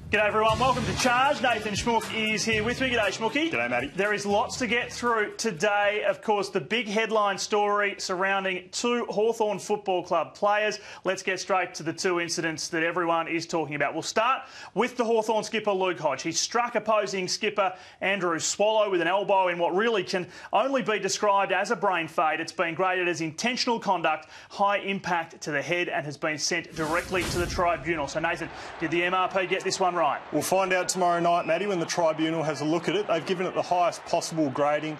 G'day everyone, welcome to Charge. Nathan Schmook is here with me. G'day Schmookie. G'day Matty. There is lots to get through today. Of course, the big headline story surrounding two Hawthorn Football Club players. Let's get straight to the two incidents that everyone is talking about. We'll start with the Hawthorn skipper Luke Hodge. He struck opposing skipper Andrew Swallow with an elbow in what really can only be described as a brain fade. It's been graded as intentional conduct, high impact to the head, and has been sent directly to the tribunal. So Nathan, did the MRP get this one right? We'll find out tomorrow night, Matty, when the tribunal has a look at it. They've given it the highest possible grading.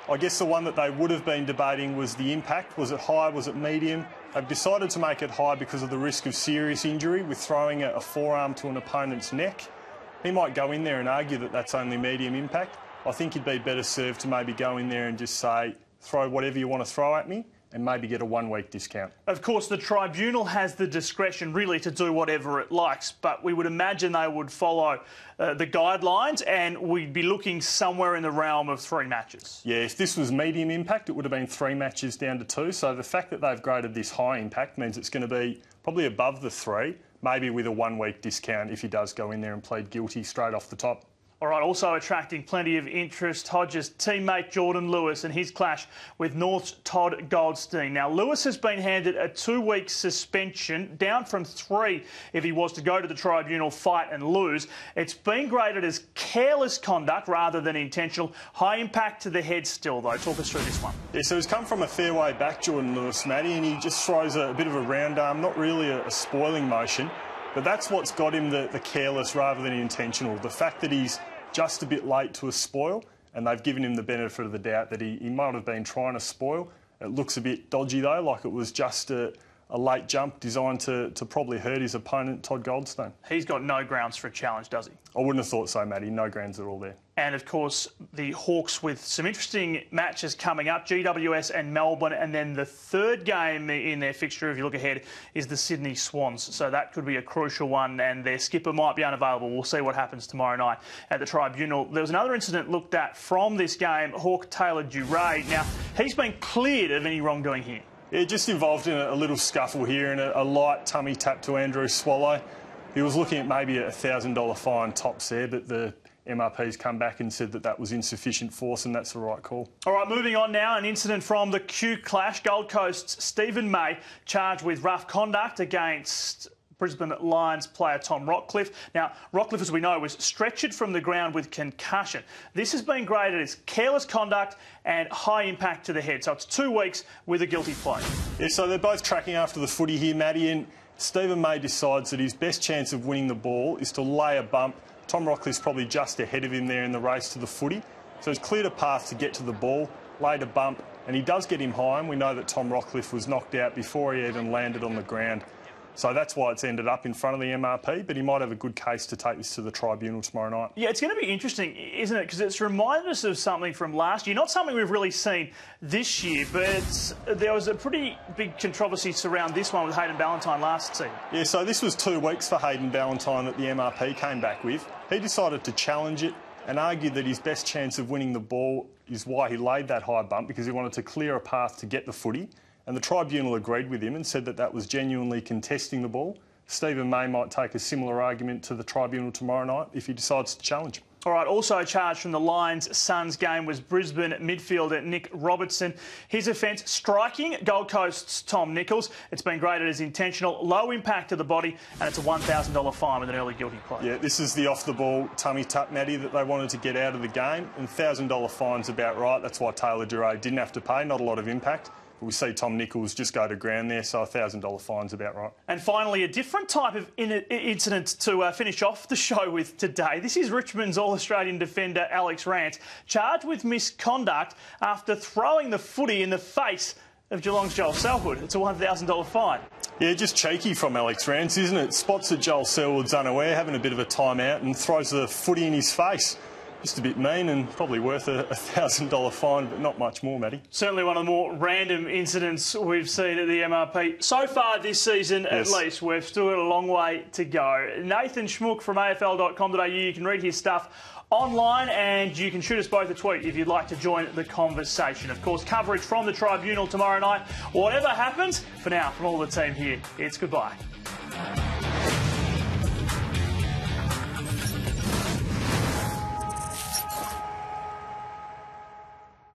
I guess the one that they would have been debating was the impact. Was it high? Was it medium? They've decided to make it high because of the risk of serious injury with throwing a forearm to an opponent's neck. He might go in there and argue that that's only medium impact. I think he'd be better served to maybe go in there and just say, throw whatever you want to throw at me, and maybe get a one-week discount. Of course, the tribunal has the discretion really to do whatever it likes, but we would imagine they would follow the guidelines, and we'd be looking somewhere in the realm of 3 matches. Yeah, if this was medium impact, it would have been 3 matches down to 2. So the fact that they've graded this high impact means it's going to be probably above the 3, maybe with a one-week discount if he does go in there and plead guilty straight off the top. All right, also attracting plenty of interest, Hodge's teammate Jordan Lewis and his clash with North's Todd Goldstein. Now, Lewis has been handed a 2-week suspension, down from 3 if he was to go to the tribunal, fight and lose. It's been graded as careless conduct rather than intentional. High impact to the head still, though. Talk us through this one. Yeah, so he's come from a fair way back, Jordan Lewis, Matty, and he just throws a bit of a round arm, not really a spoiling motion. But that's what's got him the careless rather than intentional. The fact that he's just a bit late to a spoil, and they've given him the benefit of the doubt that he might have been trying to spoil. It looks a bit dodgy though, like it was just a late jump designed to probably hurt his opponent, Todd Goldstein. He's got no grounds for a challenge, does he? I wouldn't have thought so, Matty. No grounds at all there. And, of course, the Hawks with some interesting matches coming up, GWS and Melbourne, and then the third game in their fixture, if you look ahead, is the Sydney Swans. So that could be a crucial one, and their skipper might be unavailable. We'll see what happens tomorrow night at the tribunal. There was another incident looked at from this game, Hawk Taylor Duray. Now, he's been cleared of any wrongdoing here. Yeah, just involved in a little scuffle here and a light tummy tap to Andrew Swallow. He was looking at maybe a $1,000 fine tops there, but the MRP's come back and said that that was insufficient force, and that's the right call. All right, moving on now, an incident from the Q Clash. Gold Coast's Stephen May charged with rough conduct against Brisbane Lions player Tom Rockcliffe. Now, Rockcliffe, as we know, was stretchered from the ground with concussion. This has been graded as careless conduct and high impact to the head. So it's 2 weeks with a guilty plea. Yeah, so they're both tracking after the footy here, Matty, and Stephen May decides that his best chance of winning the ball is to lay a bump. Tom Rockcliffe's probably just ahead of him there in the race to the footy. So he's cleared a path to get to the ball, laid a bump, and he does get him high, and we know that Tom Rockcliffe was knocked out before he even landed on the ground. So that's why it's ended up in front of the MRP, but he might have a good case to take this to the tribunal tomorrow night. Yeah, it's going to be interesting, isn't it? Because it's reminded us of something from last year. Not something we've really seen this year, but there was a pretty big controversy surround this one with Hayden Ballantyne last season. Yeah, so this was 2 weeks for Hayden Ballantyne that the MRP came back with. He decided to challenge it and argued that his best chance of winning the ball is why he laid that high bump, because he wanted to clear a path to get the footy. And the tribunal agreed with him and said that that was genuinely contesting the ball. Stephen May might take a similar argument to the tribunal tomorrow night if he decides to challenge. All right, also charged from the Lions-Suns game was Brisbane midfielder Nick Robertson. His offence, striking Gold Coast's Tom Nichols. It's been graded as intentional, low impact to the body, and it's a $1,000 fine with an early guilty plea. Yeah, this is the off-the-ball tummy tap, Matty, that they wanted to get out of the game, and $1,000 fine's about right. That's why Taylor Duray didn't have to pay, not a lot of impact. We see Tom Nichols just go to ground there, so a $1,000 fine's about right. And finally, a different type of incident to finish off the show with today. This is Richmond's All-Australian defender Alex Rance, charged with misconduct after throwing the footy in the face of Geelong's Joel Selwood. It's a $1,000 fine. Yeah, just cheeky from Alex Rance, isn't it? Spots that Joel Selwood's unaware, having a bit of a timeout, and throws the footy in his face. Just a bit mean and probably worth a $1,000 fine, but not much more, Matty. Certainly one of the more random incidents we've seen at the MRP so far this season, yes. At least. We've still got a long way to go. Nathan Schmook from AFL.com.au. You can read his stuff online, and you can shoot us both a tweet if you'd like to join the conversation. Of course, coverage from the tribunal tomorrow night. Whatever happens, for now, from all the team here, it's goodbye.